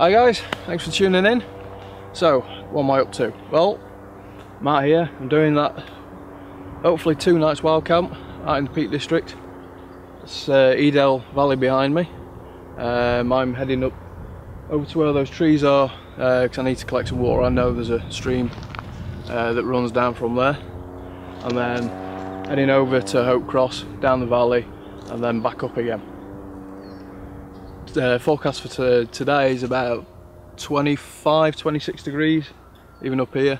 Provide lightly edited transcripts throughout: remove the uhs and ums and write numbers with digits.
Hi guys, thanks for tuning in. So, what am I up to? Well, I'm out here, I'm doing that hopefully 2 nights wild camp out in the Peak District. It's Edale Valley behind me. I'm heading up over to where those trees are because I need to collect some water. I know there's a stream that runs down from there, and then heading over to Hope Cross, down the valley and then back up again. The forecast for today is about 25-26 degrees, even up here,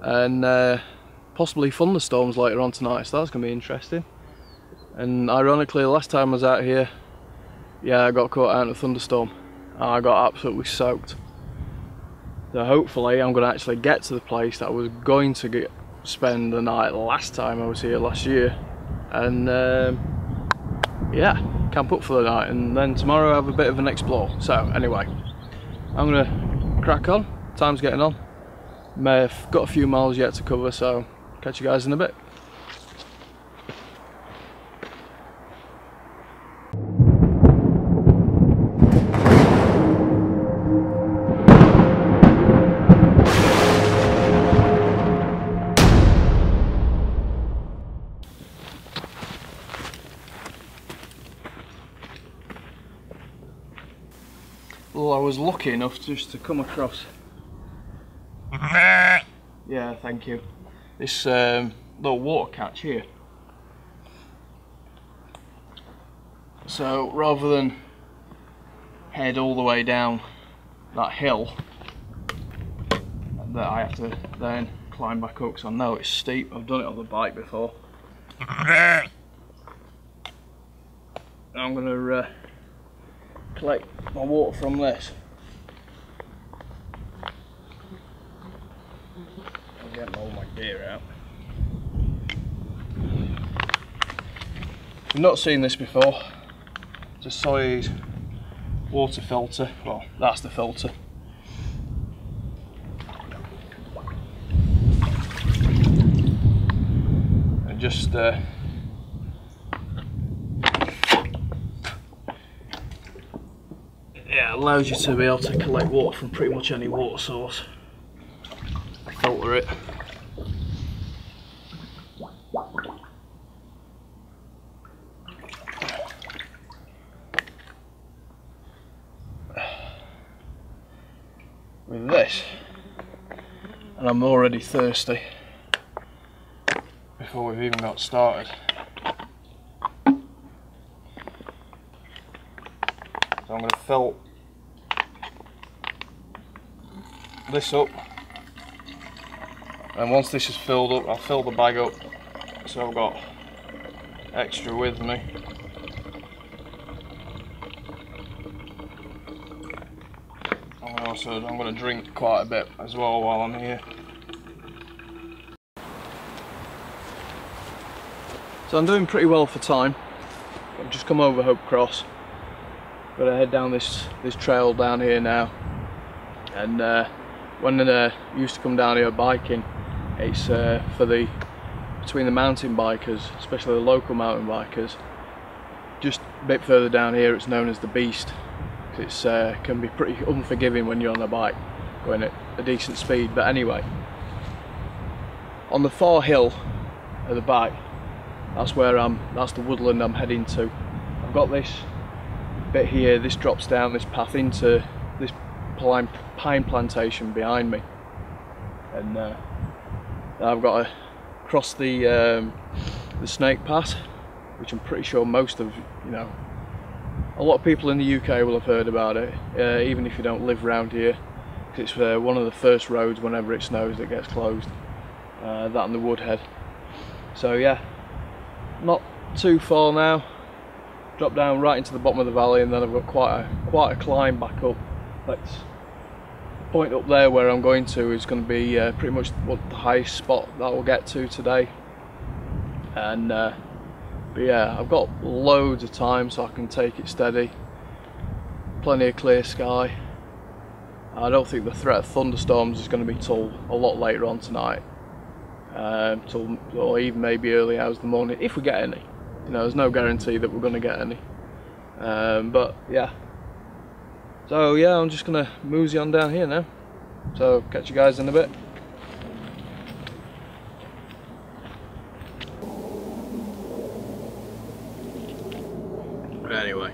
and possibly thunderstorms later on tonight, so that's going to be interesting. And ironically, the last time I was out here, yeah, I got caught out in a thunderstorm and I got absolutely soaked. So hopefully I'm going to actually get to the place that I was going to spend the night last time I was here last year, and yeah, camp up for the night, and then tomorrow have a bit of an explore. So anyway, I'm gonna crack on. Time's getting on. May have got a few miles yet to cover, so catch you guys in a bit. Well, I was lucky enough just to come across, yeah, thank you, this little water catch here. So rather than head all the way down that hill that I have to then climb back up, because I know it's steep, I've done it on the bike before, I'm going to collect my water from this. I'll get all my gear out. I've not seen this before. It's a Soyuz water filter. Well, that's the filter. And just yeah, allows you to be able to collect water from pretty much any water source. Filter it. With this, and I'm already thirsty before we've even got started. So I'm going to fill this up, and once this is filled up, I'll fill the bag up so I've got extra with me. And I'm going to drink quite a bit as well while I'm here. So I'm doing pretty well for time. I've just come over Hope Cross. Got to head down this trail down here now, and when I used to come down here biking, it's for between the mountain bikers, especially the local mountain bikers. Just a bit further down here, it's known as the Beast. It's can be pretty unforgiving when you're on a bike going at a decent speed. But anyway, on the far hill at the back, that's where that's the woodland I'm heading to. I've got this bit here, this drops down this path into this pine plantation behind me, and I've got to cross the Snake Pass, which I'm pretty sure most of, a lot of people in the UK will have heard about it, even if you don't live around here, because it's one of the first roads whenever it snows that gets closed, that and the Woodhead. So yeah, not too far now. Drop down right into the bottom of the valley, and then I've got quite a climb back up. That's the point up there where I'm going to is going to be pretty much the highest spot that we'll get to today. And but yeah, I've got loads of time, so I can take it steady. Plenty of clear sky. I don't think the threat of thunderstorms is going to be till a lot later on tonight, or even maybe early hours of the morning, if we get any. There's no guarantee that we're going to get any, but yeah, So yeah, I'm just gonna mosey on down here now. So catch you guys in a bit. But anyway,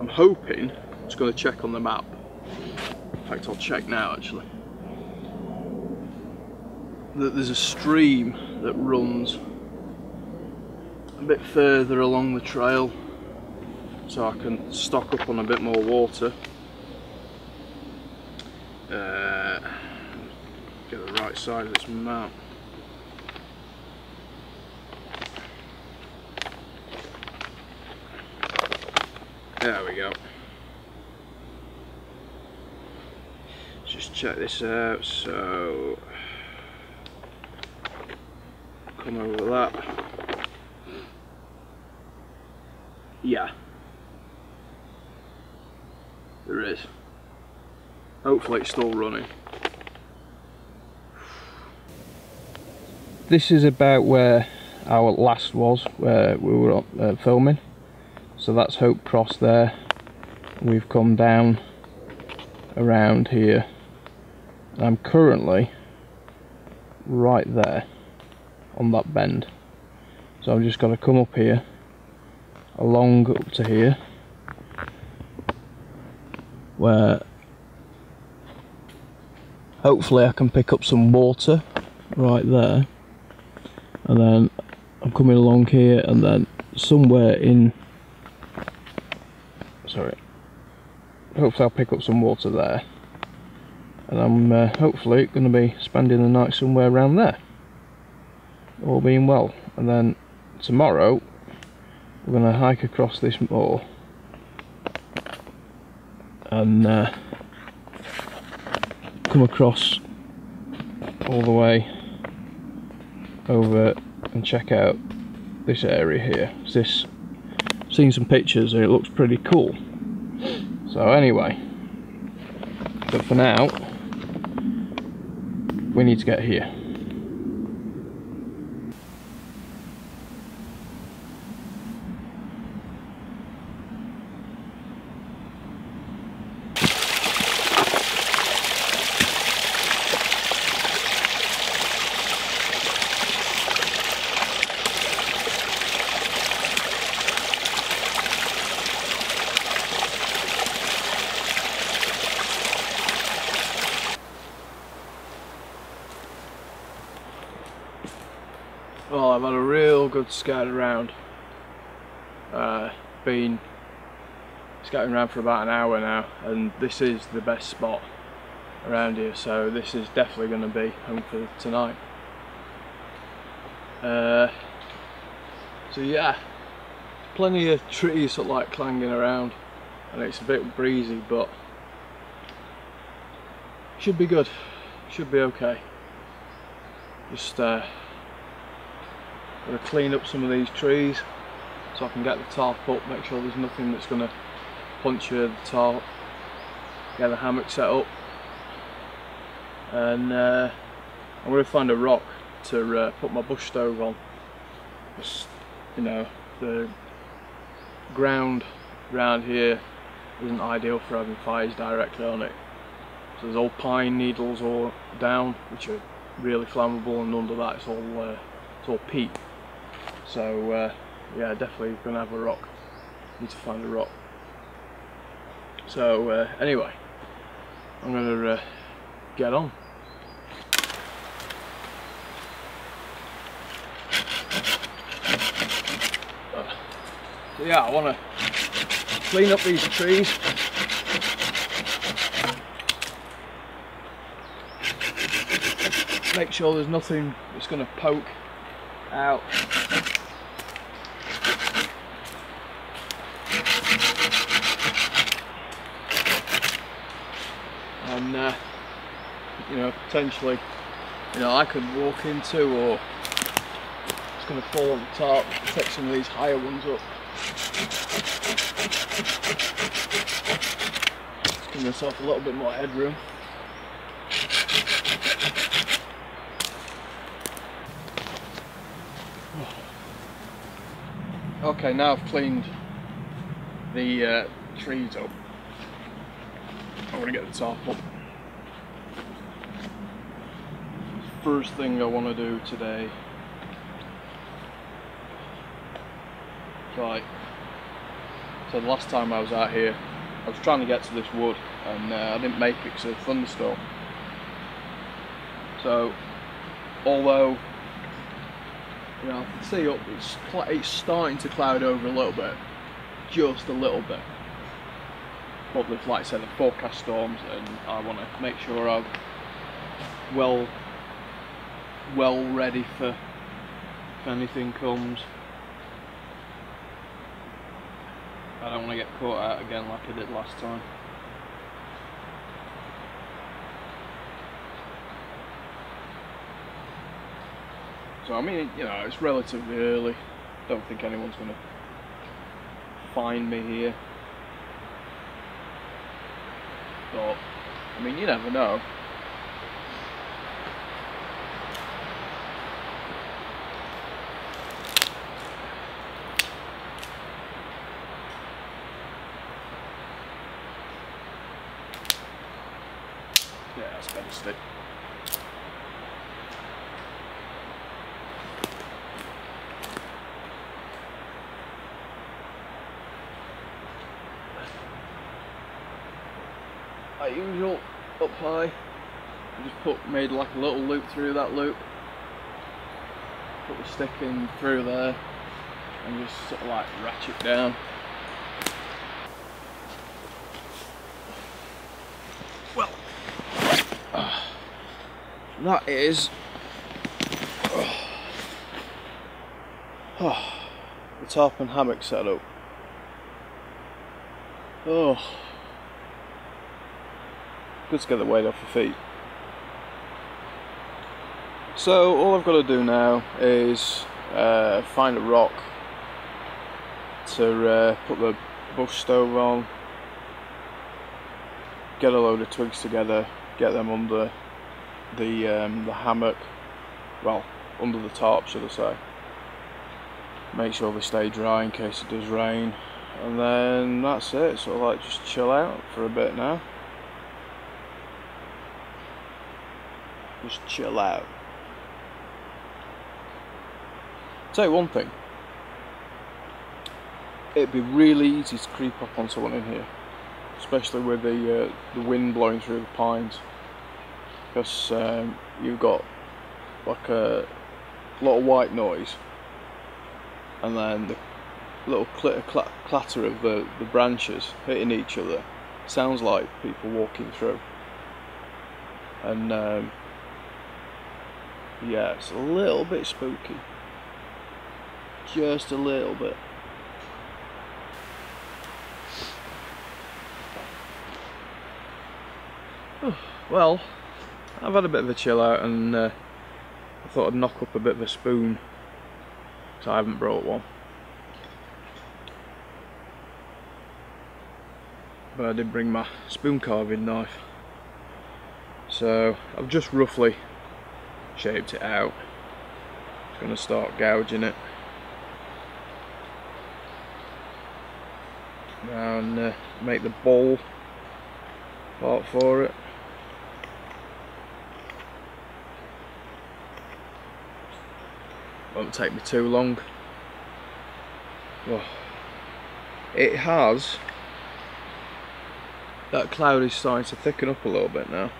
I'm hoping, I'm just gonna check on the map. In fact, I'll check now actually. That there's a stream that runs a bit further along the trail, so I can stock up on a bit more water. Get the right side of this map. There we go. Let's just check this out. So come over that. Yeah, there is. Hopefully it's still running. This is about where our last was, where we were filming. So that's Hope Cross there. We've come down around here. And I'm currently right there on that bend. So I've just got to come up here, along up to here, where hopefully I can pick up some water right there, and then I'm coming along here, and then somewhere in, sorry, hopefully I'll pick up some water there, and I'm hopefully going to be spending the night somewhere around there, all being well. And then tomorrow we're going to hike across this moor and come across all the way over and check out this area here. This, seen some pictures and it looks pretty cool. So anyway, but for now we need to get here. Well, I've had a real good scout around. Been scouting around for about an hour now, and this is the best spot around here, so this is definitely going to be home for tonight. So yeah, plenty of trees sort of like clanging around, and it's a bit breezy, but should be good, should be okay. Just gotta clean up some of these trees so I can get the tarp up, make sure there's nothing that's going to puncture the tarp, get the hammock set up, and I'm going to find a rock to put my bush stove on. Just, you know, the ground around here isn't ideal for having fires directly on it, so there's all pine needles all down which are really flammable, and under that it's all peat. So yeah, definitely gonna have a rock. Need to find a rock. So anyway, I'm gonna get on. So yeah, I want to clean up these trees. Make sure there's nothing that's going to poke out. And you know, potentially, you know, I could walk into, or it's going to fall on the top, take some of these higher ones up. Just give myself a little bit more headroom. Okay, now I've cleaned the trees up. I'm gonna get the top up. First thing I want to do today, right, so the last time I was out here I was trying to get to this wood and I didn't make it because of the thunderstorm. So although you know, I can see up, it's starting to cloud over a little bit, just a little bit. But like I said, the forecast storms, and I want to make sure I'm well ready for if anything comes. I don't want to get caught out again like I did last time. So I mean, you know, it's relatively early. Don't think anyone's going to find me here. But I mean, you never know. Yeah, that's better stick. Like usual, up high, I just made like a little loop through that loop, put the stick in through there and just sort of like ratchet down. Well, that is the top and hammock setup. Oh, good to get the weight off your feet. So all I've got to do now is find a rock to put the bush stove on, get a load of twigs together, get them under the hammock, well, under the tarp should I say, make sure they stay dry in case it does rain, and then that's it. Sort of like just chill out for a bit now. Just chill out. Tell you one thing, it'd be really easy to creep up on someone in here, especially with the wind blowing through the pines, because you've got like a lot of white noise, and then the little clatter of the branches hitting each other sounds like people walking through, and yeah, it's a little bit spooky. Just a little bit. Well, I've had a bit of a chill out, and I thought I'd knock up a bit of a spoon, so I haven't brought one. But I did bring my spoon carving knife. So I've just roughly shaped it out. Just going to start gouging it. And make the bowl part for it. Won't take me too long. Oh, it has. That cloud is starting to thicken up a little bit now,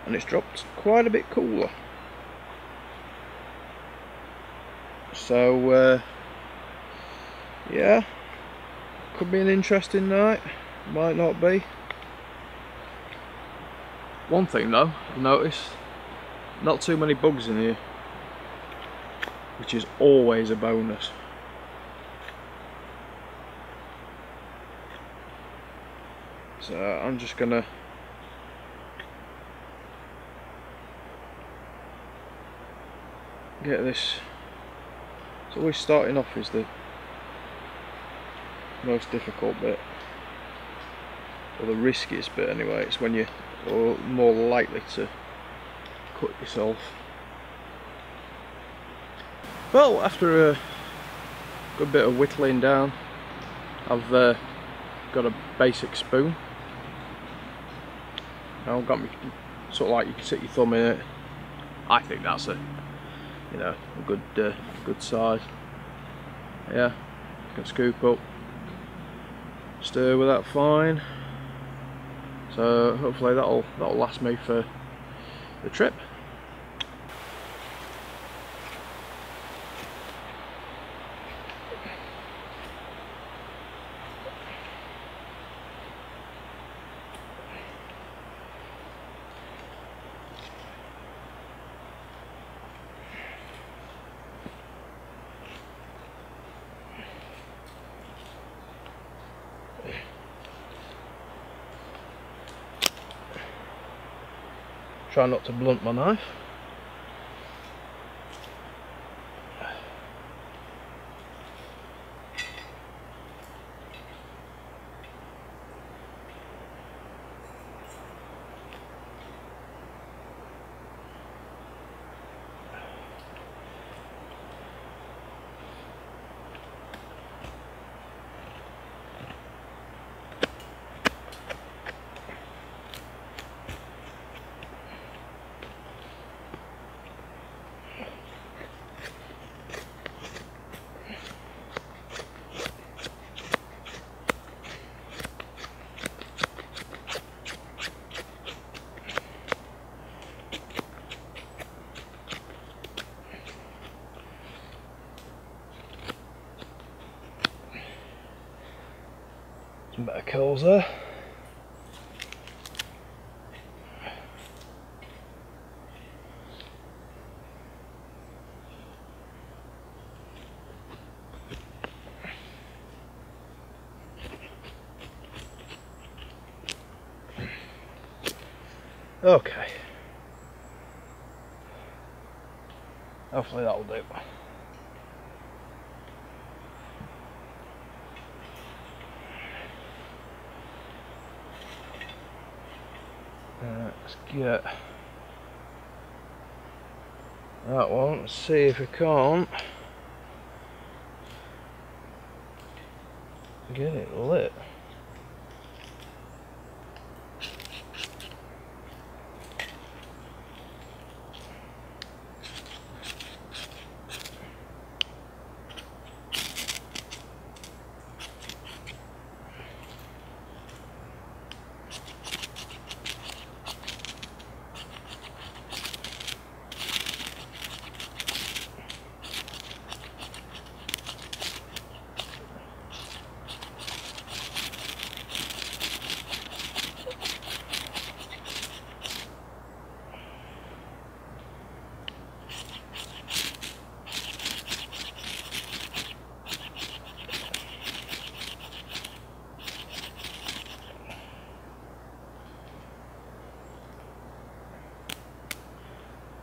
and it's dropped quite a bit cooler. So yeah, could be an interesting night, might not be. One thing though, I've noticed, not too many bugs in here, which is always a bonus. So I'm just gonna get this. It's always starting off is the most difficult bit, or the riskiest bit anyway. It's when you're more likely to cut yourself. Well, after a good bit of whittling down, I've got a basic spoon. I've got me sort of like you can stick your thumb in it. I think that's a good size. Yeah, you can scoop up, stir with that fine. So hopefully that'll last me for the trip. Try not to blunt my knife. Some better curls there. Okay. Hopefully that'll do. Let's get that one. Let's see if we can't get it lit.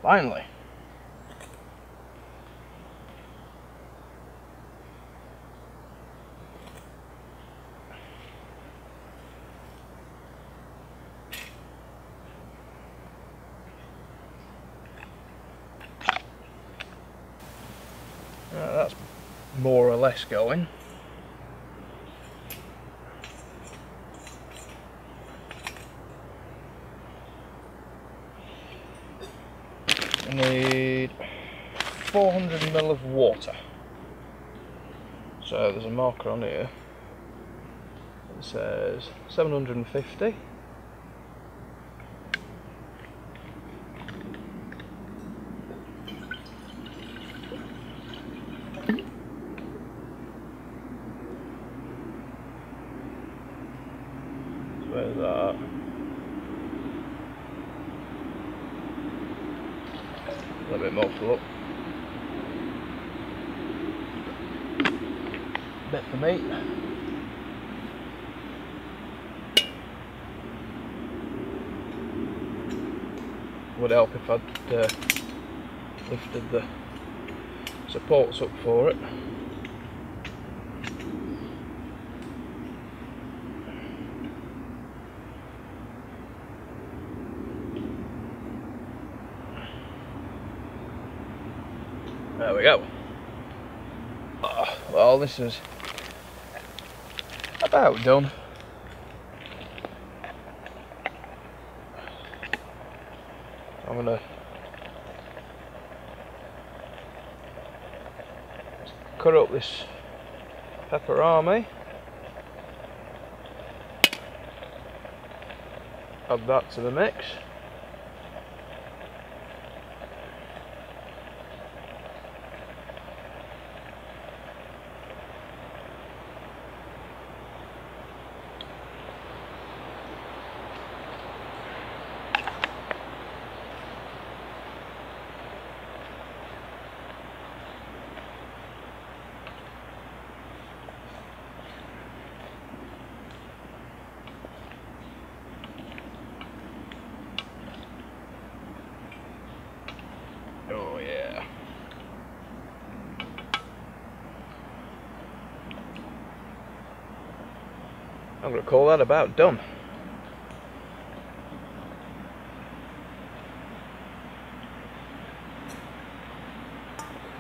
Finally. That's more or less going. I need 400 ml of water. So there's a marker on here. It says 750. So where's that? A little bit more full up. Bit for me. Would help if I'd lifted the supports up for it. There we go. Well, this is about done. I'm gonna cut up this pepperami, add that to the mix. Oh yeah. I'm gonna call that about done.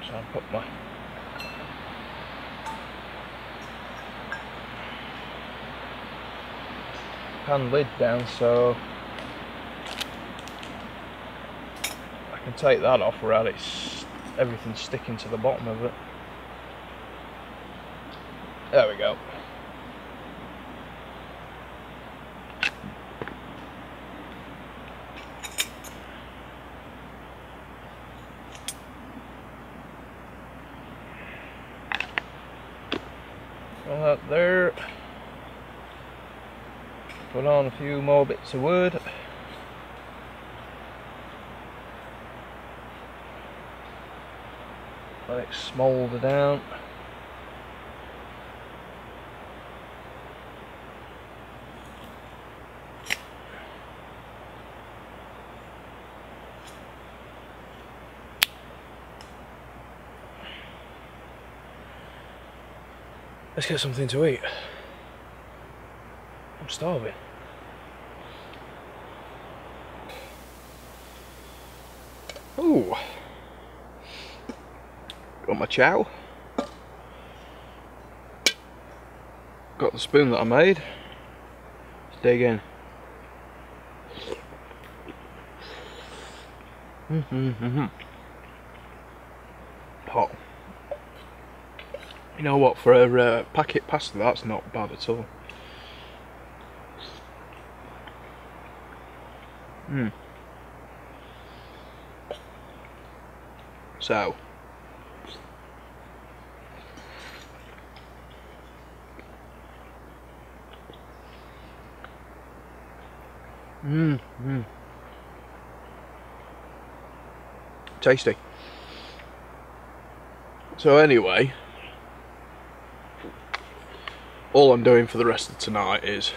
So I'll put my pan lid down so I can take that off without everything sticking to the bottom of it. There we go. All that there. Put on a few more bits of wood. Let it smoulder down. Let's get something to eat. I'm starving. Ooh. Got my chow. Got the spoon that I made. Let's dig in. Hot. You know what, for a packet pasta that's not bad at all. So tasty. So anyway, all I'm doing for the rest of tonight is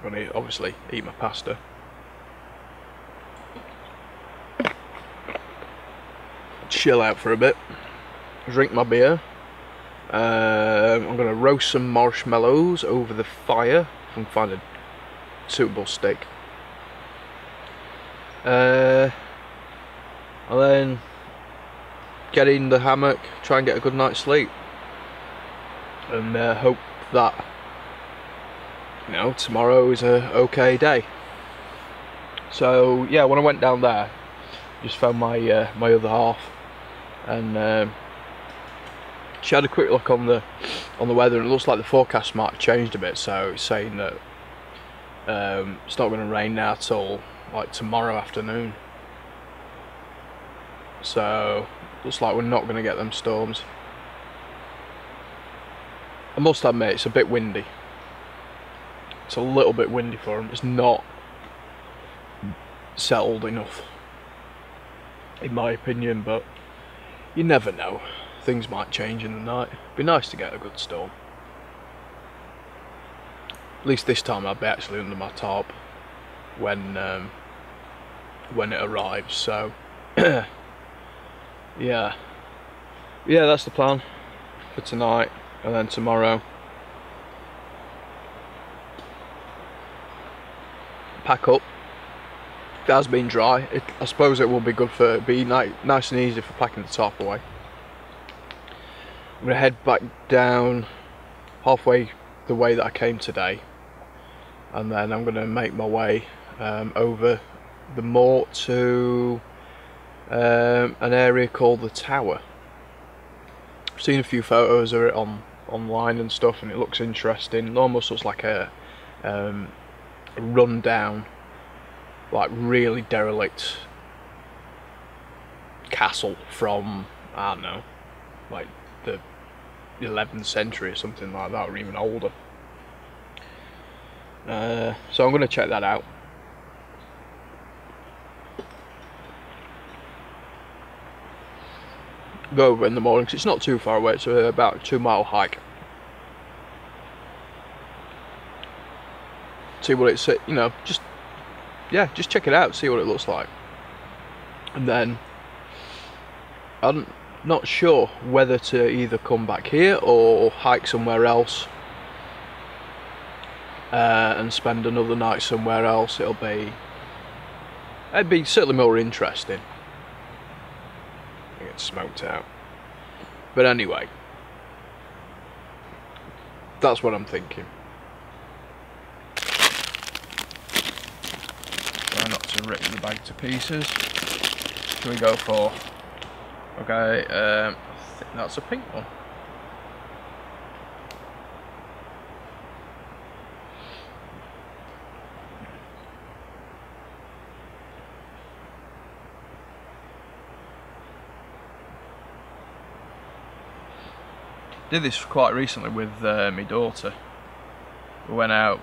I'm going to obviously eat my pasta, chill out for a bit, drink my beer. I'm going to roast some marshmallows over the fire if I can find a suitable stick. And then get in the hammock, try and get a good night's sleep, and hope that, you know, tomorrow is a okay day. So yeah, when I went down there, just found my my other half, and she had a quick look on the weather, and it looks like the forecast might have changed a bit. So it's saying that it's not going to rain now till like tomorrow afternoon. So looks like we're not going to get them storms. I must admit, it's a bit windy. It's a little bit windy for them. It's not settled enough, in my opinion, but you never know. Things might change in the night. It'd be nice to get a good storm. At least this time I'll be actually under my tarp when it arrives. So yeah, that's the plan for tonight. And then tomorrow, pack up. It has been dry. I suppose it will be good for, be nice and easy for packing the top away. I'm going to head back down halfway the way that I came today, and then I'm going to make my way over the moor to an area called the Tower. I've seen a few photos of it online and stuff, and it looks interesting. It almost looks like a run down, like really derelict castle from, I don't know, like the 11th century or something like that, or even older. So I'm going to check that out. Go over in the morning, because it's not too far away. It's about a 2-mile hike. See what it's, you know, just check it out, see what it looks like. And then I'm not sure whether to either come back here or hike somewhere else and spend another night somewhere else. It'd be certainly more interesting. Get smoked out. But anyway, that's what I'm thinking. Try not to rip the bag to pieces. Should we go for? Okay, I think that's a pink one. Did this quite recently with my daughter. We went out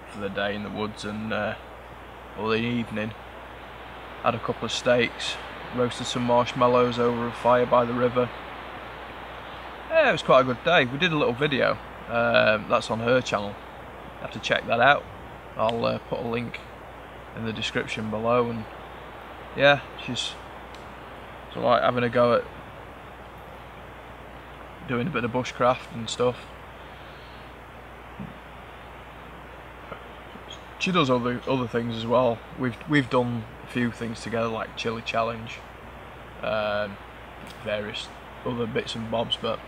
for the day in the woods and or the evening, had a couple of steaks, roasted some marshmallows over a fire by the river. Yeah, it was quite a good day. We did a little video, that's on her channel. You have to check that out. I'll put a link in the description below. And yeah, she's like having a go at doing a bit of bushcraft and stuff. She does other things as well. We've done a few things together, like chili challenge, various other bits and bobs, but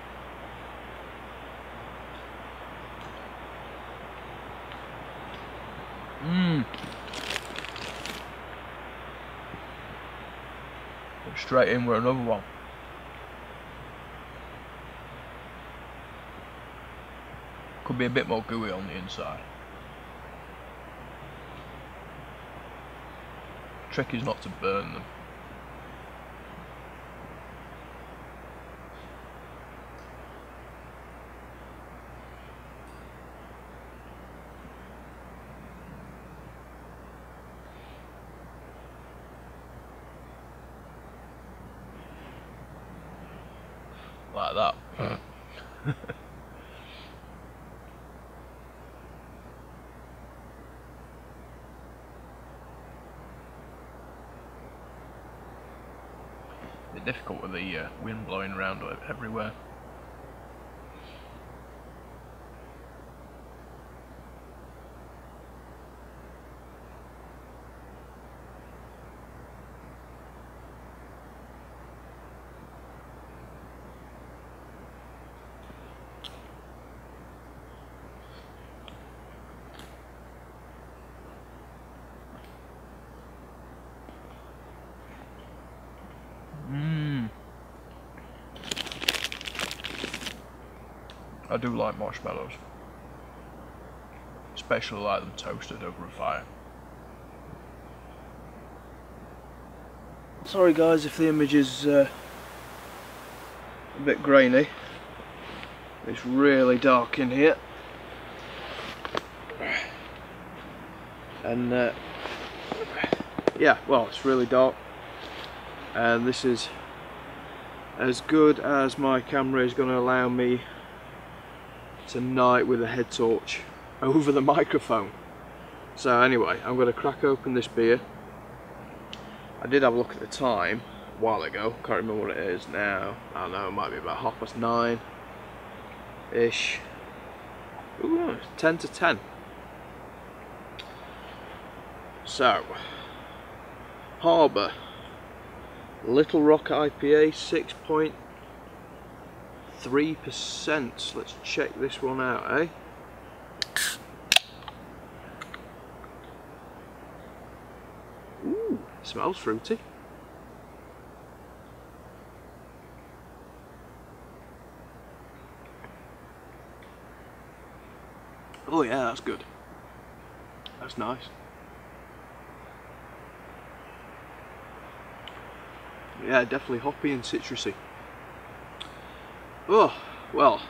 straight in with another one. Could be a bit more gooey on the inside. Trick is not to burn them. Like that. Bit difficult with the wind blowing around everywhere. I do like marshmallows, especially like them toasted over a fire. Sorry guys if the image is a bit grainy. It's really dark in here, and yeah, well, it's really dark, and this is as good as my camera is going to allow me tonight with a head torch over the microphone. So anyway, I'm going to crack open this beer. I did have a look at the time a while ago, can't remember what it is now. I don't know, it might be about 9:30 ish. Ooh, it's 10 to 10. So, Harbour Little Rock IPA, 6.3%. Let's check this one out, eh? smells fruity. Oh yeah, that's good. That's nice. Yeah, definitely hoppy and citrusy. Oh, well.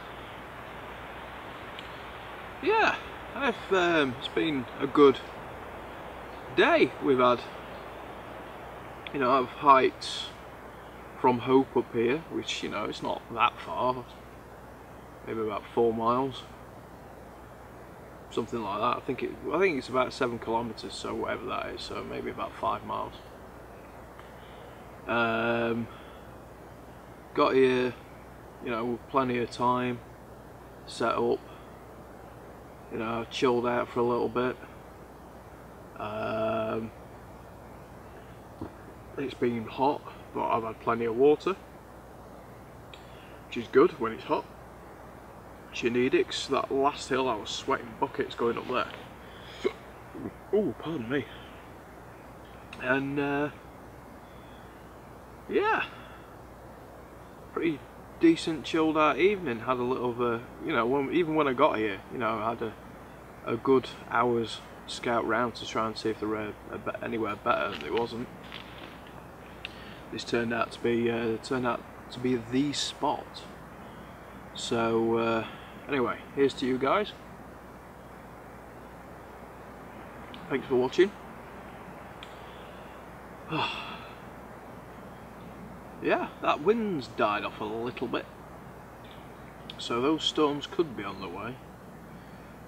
Yeah, it's been a good day. We've had, you know, I've hiked from Hope up here, which, you know, it's not that far. Maybe about 4 miles. Something like that. I think it's about 7 kilometers, so whatever that is, so maybe about 5 miles. Got here, you know, with plenty of time, set up, you know, chilled out for a little bit. It's been hot, but I've had plenty of water, which is good when it's hot. You need it, 'cause that last hill I was sweating buckets going up there. Oh, pardon me. And yeah, pretty decent chilled out evening. Had a little you know, even when I got here, you know, I had a good hour's scout round to try and see if there were anywhere better, and it wasn't. This turned out to be the spot. So anyway, here's to you guys. Thanks for watching. Yeah, that wind's died off a little bit, so those storms could be on the way.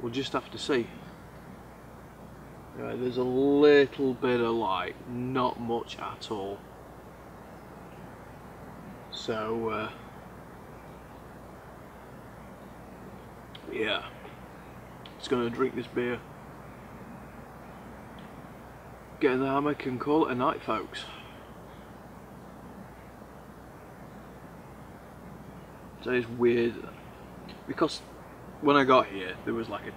We'll just have to see. There's a little bit of light, not much at all. So yeah, just gonna drink this beer, get in the hammock and call it a night, folks. So it's weird because when I got here there was like a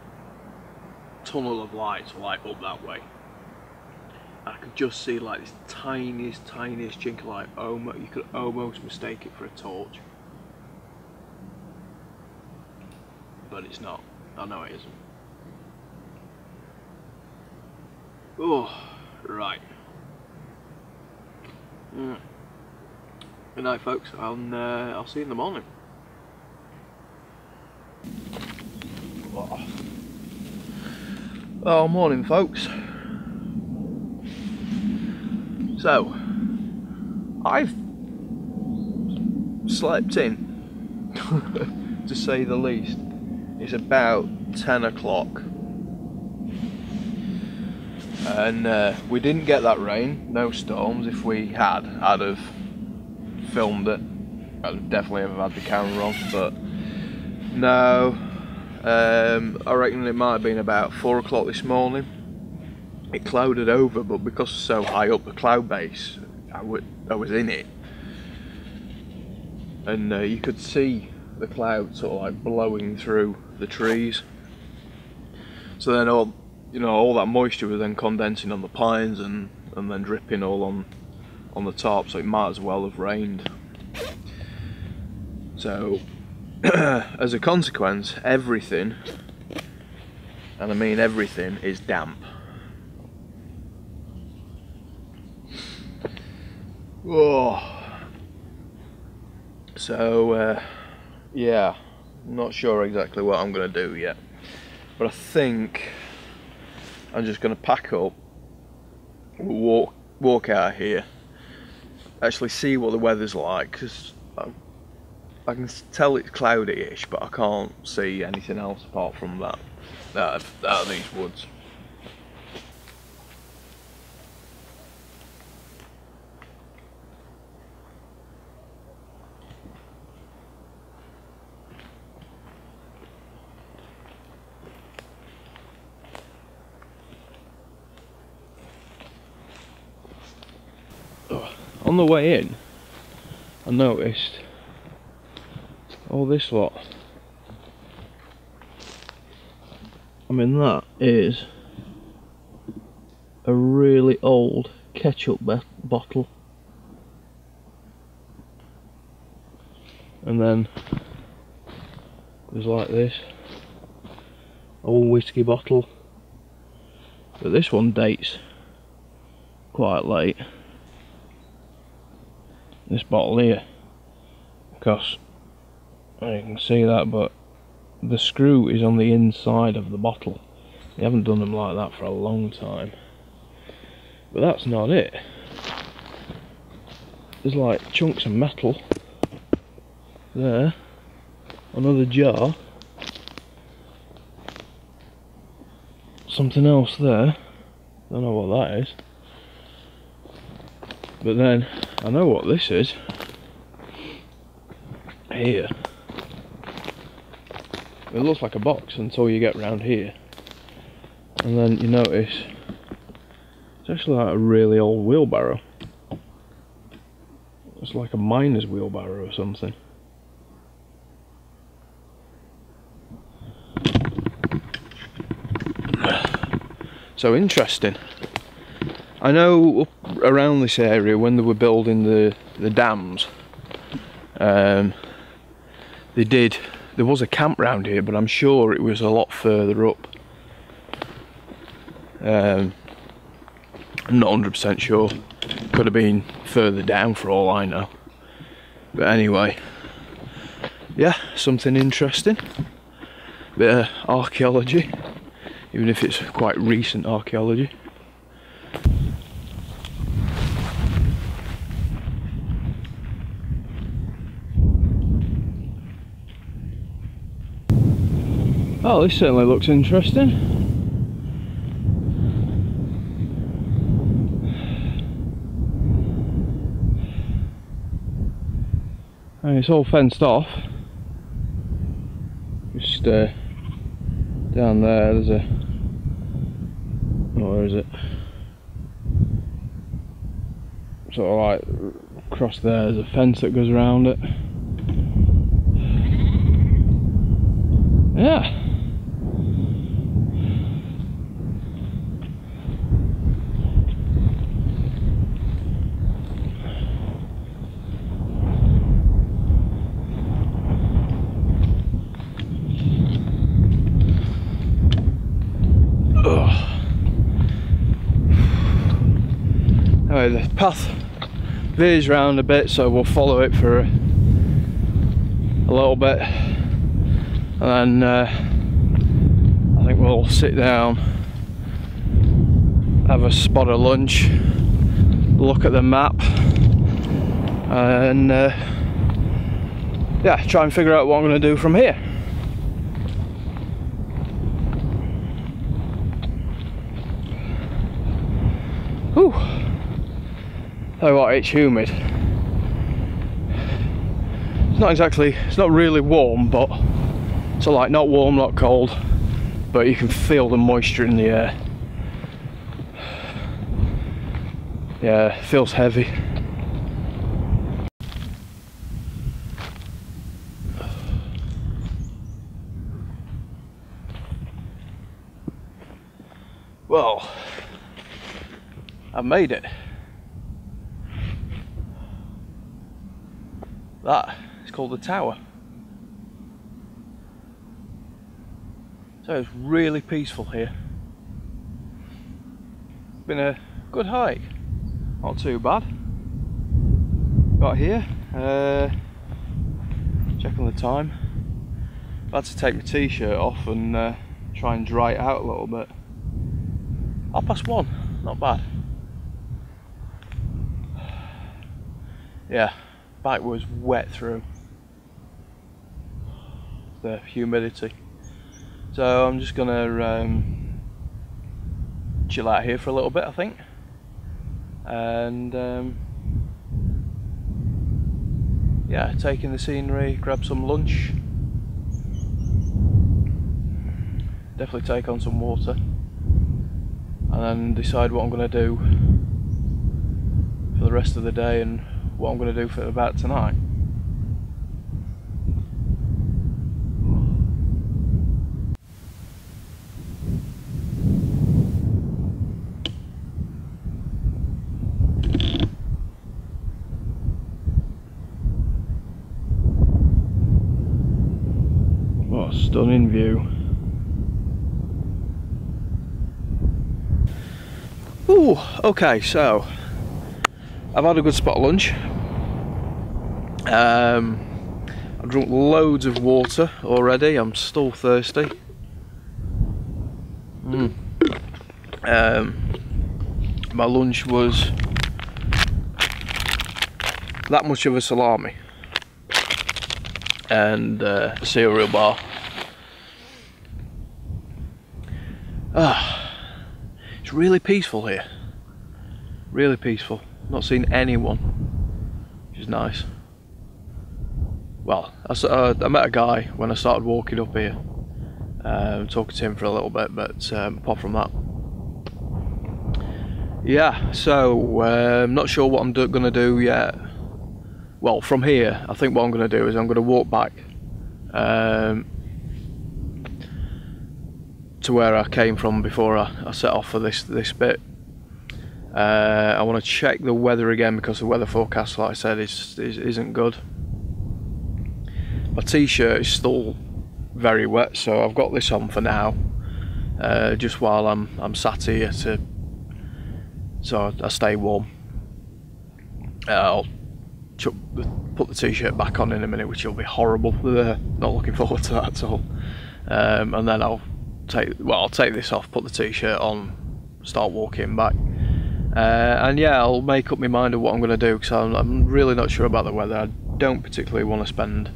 tunnel of lights like up that way. I could just see like this tiniest chink of light. You could almost mistake it for a torch, but it's not. I know it isn't. Oh, right. Good night, folks. I'll see you in the morning. Oh, morning, folks. So, I've slept in, to say the least. It's about 10 o'clock. And we didn't get that rain, no storms. If we had, I'd have filmed it. I'd definitely have had the camera on, but no. I reckon it might have been about 4 o'clock this morning. It clouded over, but because it's so high up the cloud base, I was in it, and you could see the clouds sort of like blowing through the trees. So then all that moisture was then condensing on the pines and then dripping all on the top. So it might as well have rained. So as a consequence, everything, and I mean everything, is damp. Oh. So yeah, I'm not sure exactly what I'm gonna do yet, but I think I'm just gonna pack up, walk out here, actually see what the weather's like, because I can tell it's cloudy-ish, but I can't see anything else apart from that out of these woods. On the way in, I noticed all this lot. I mean, that is a really old ketchup bottle, and then there's like this old whiskey bottle, but this one dates quite late, this bottle here, because you can see that, but the screw is on the inside of the bottle. They haven't done them like that for a long time. But that's not it. There's like chunks of metal there, another jar, something else there, don't know what that is. But then I know what this is here. It looks like a box until you get round here, and then you notice it's actually like a really old wheelbarrow. It's like a miner's wheelbarrow or something. So interesting. I know up around this area when they were building the dams, there was a camp round here, but I'm sure it was a lot further up. I'm not 100% sure. Could have been further down for all I know. But anyway, yeah, something interesting. Bit of archaeology, even if it's quite recent archaeology. Oh, this certainly looks interesting. And it's all fenced off. Just down there, there's a... oh, where is it? Sort of like across there, there's a fence that goes around it. Yeah. Anyway, the path veers round a bit, so we'll follow it for a little bit, and then I think we'll sit down, have a spot of lunch, look at the map, and yeah, try and figure out what I'm going to do from here. Whew. Tell you what, it's humid. It's not really warm, but it's like not warm, not cold, but you can feel the moisture in the air. Yeah, it feels heavy. Well, I made it. That is called the tower. So it's really peaceful here. It's been a good hike, not too bad. Got here, checking the time. I had to take my t-shirt off and try and dry it out a little bit. 1:30, not bad. Yeah, bike was wet through the humidity, so I'm just gonna chill out here for a little bit, I think, and yeah, take in the scenery, grab some lunch, definitely take on some water, and then decide what I'm going to do for the rest of the day and what I'm going to do for about tonight. stunning view. Ooh, okay, so I've had a good spot lunch. I've drunk loads of water already. I'm still thirsty. My lunch was that much of a salami and a cereal bar. It's really peaceful here. Really peaceful. Not seen anyone, which is nice. Well, I met a guy when I started walking up here. Talking to him for a little bit, but apart from that, yeah. So I'm not sure what I'm going to do yet. Well, from here, I think what I'm going to do is I'm going to walk back to where I came from before I set off for this bit. I want to check the weather again because the weather forecast, like I said, isn't good. My t-shirt is still very wet, so I've got this on for now, just while I'm sat here so I stay warm. I'll put the t-shirt back on in a minute, which will be horrible. Not looking forward to that at all. And then I'll take this off, put the t-shirt on, start walking back. And yeah, I'll make up my mind of what I'm going to do, because I'm really not sure about the weather. I don't particularly want to spend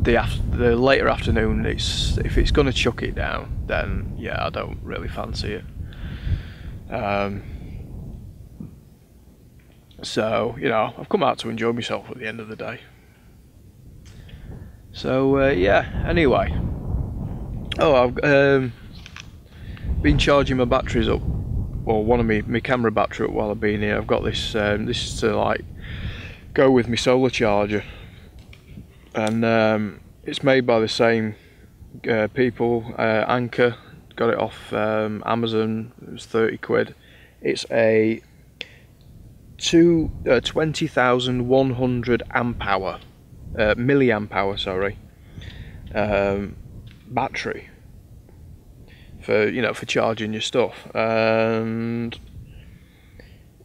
the later afternoon. If it's going to chuck it down, then yeah, I don't really fancy it. So, you know, I've come out to enjoy myself at the end of the day. So yeah, anyway, I've been charging my batteries up, or one of my camera battery up while I've been here. I've got this this is to like go with my solar charger, and it's made by the same people. Anker, got it off Amazon. It was 30 quid. It's a 20,100 amp hour milliamp hour, sorry, battery for charging your stuff. And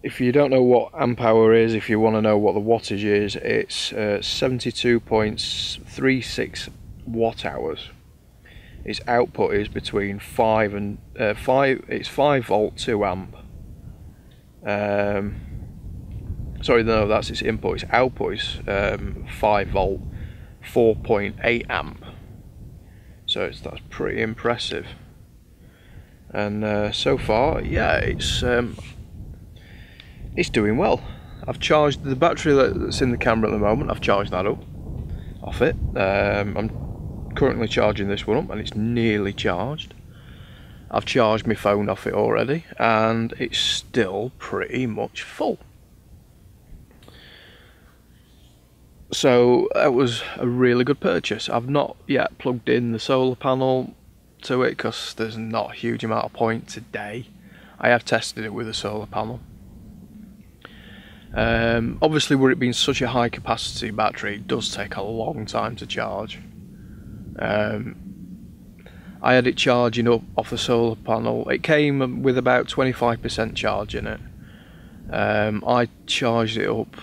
if you don't know what amp hour is, if you want to know what the wattage is, it's 72.36 watt hours. Its output is between 5 and 5. It's 5 volt 2 amp. Sorry, no, that's its input. Its output is 5 volt 4.8 amp. So that's pretty impressive. And so far, yeah, it's doing well. I've charged the battery that's in the camera at the moment. I've charged that up off it. I'm currently charging this one up, and it's nearly charged. I've charged my phone off it already, and it's still pretty much full. So that was a really good purchase. I've not yet plugged in the solar panel to it because there's not a huge amount of point today. I have tested it with a solar panel. Obviously, with it being such a high capacity battery, it does take a long time to charge. I had it charging up off the solar panel. It came with about 25% charge in it. I charged it up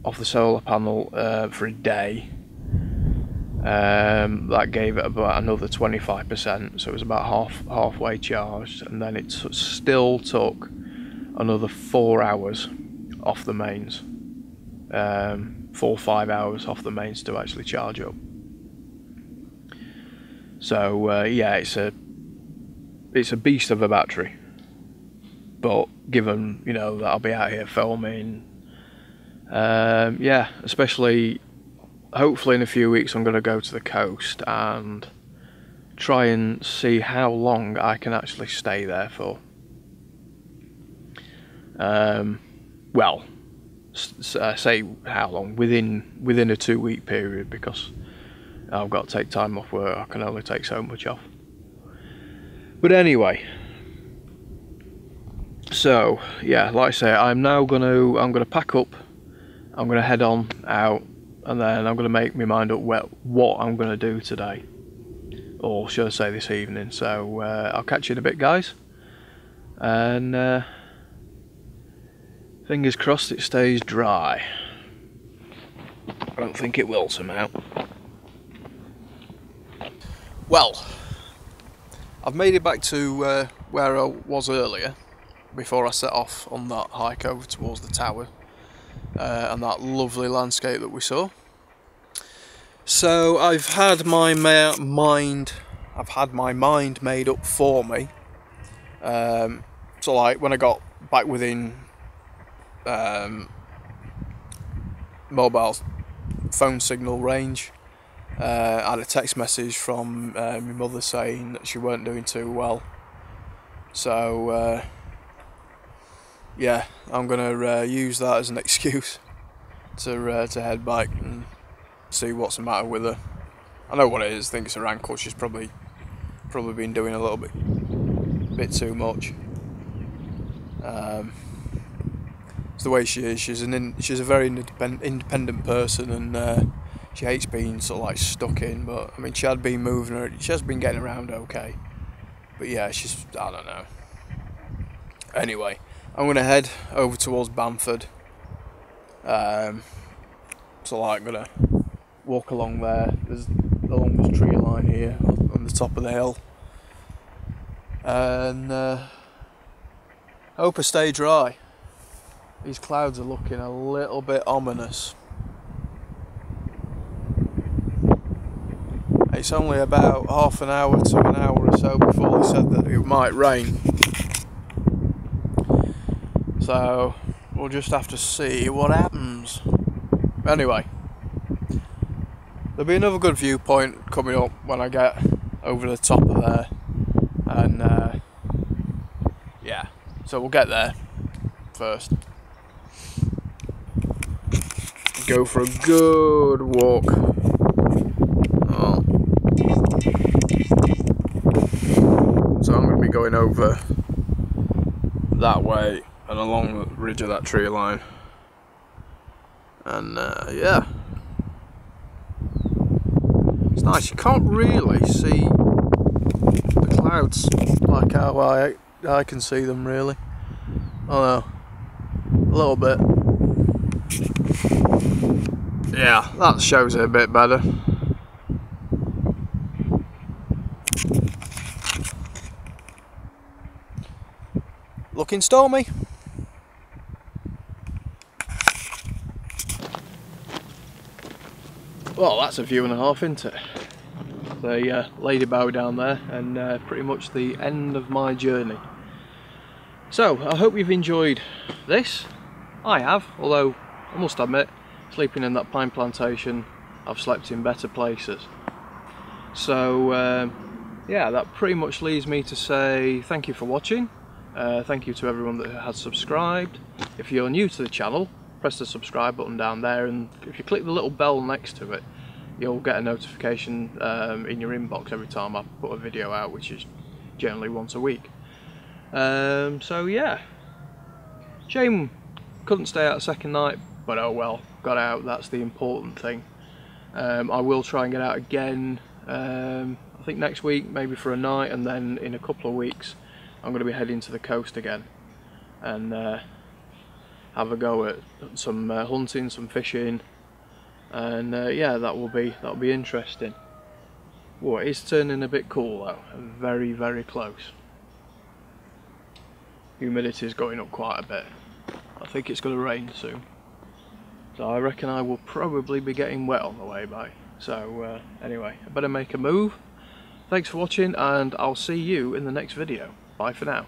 off the solar panel for a day. That gave it about another 25%, so it was about halfway charged, and then it still took another 4 hours off the mains, 4 or 5 hours off the mains to actually charge up. So yeah, it's a beast of a battery. But given, you know, that I'll be out here filming, yeah, especially hopefully in a few weeks I'm going to go to the coast and try and see how long I can actually stay there for. Well, say how long, within a 2-week period, because I've got to take time off work. I can only take so much off. But anyway, so yeah, like I say, I'm gonna pack up. I'm gonna head on out and then I'm going to make my mind up what I'm going to do today, or should I say this evening. So I'll catch you in a bit, guys, and fingers crossed it stays dry. I don't think it will somehow. Well, I've made it back to where I was earlier before I set off on that hike over towards the tower and that lovely landscape that we saw. So I've had my mind made up for me. So like when I got back within mobile phone signal range, I had a text message from my mother saying that she weren't doing too well. So yeah, I'm gonna use that as an excuse to head back and see what's the matter with her. I know what it is. I think it's her ankle. She's probably been doing a little bit too much. It's the way she is. She's a very independent person, and she hates being sort of like stuck in. But I mean, she had been moving her. She has been getting around okay. But yeah, I don't know. Anyway, I'm gonna head over towards Bamford. So like, I'm gonna walk along there. There's along this tree line here on the top of the hill, and hope I stay dry. These clouds are looking a little bit ominous. It's only about half an hour to an hour or so before they said that it might rain. So we'll just have to see what happens. Anyway, there'll be another good viewpoint coming up when I get over the top of there. And yeah, so we'll get there first. Go for a good walk. Oh. So I'm going to be going over that way and along the ridge of that tree line. And yeah, it's nice. You can't really see the clouds like how I can see them really. Oh no, a little bit. Yeah, that shows it a bit better. Looking stormy. Well, that's a view and a half, isn't it? The Lady Bow down there, and pretty much the end of my journey. So, I hope you've enjoyed this. I have, although I must admit, sleeping in that pine plantation, I've slept in better places. So yeah, that pretty much leaves me to say thank you for watching. Thank you to everyone that has subscribed. If you're new to the channel, press the subscribe button down there, and if you click the little bell next to it, you'll get a notification in your inbox every time I put a video out, which is generally once a week. So yeah, shame couldn't stay out a second night, but oh well, got out, that's the important thing. I will try and get out again, I think next week, maybe for a night, and then in a couple of weeks I'm going to be heading to the coast again and have a go at some hunting, some fishing, and yeah, that'll be interesting. Well, it is turning a bit cool though, and very, very close. Humidity is going up quite a bit. I think it's going to rain soon, so I reckon I will probably be getting wet on the way back. So anyway, I better make a move. Thanks for watching, and I'll see you in the next video. Bye for now.